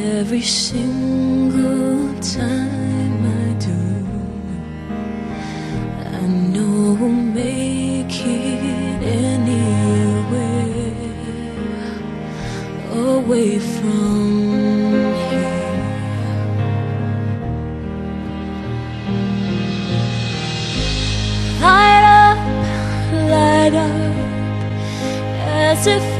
Every single time I do, I know we'll make it anywhere away from here. Light up as if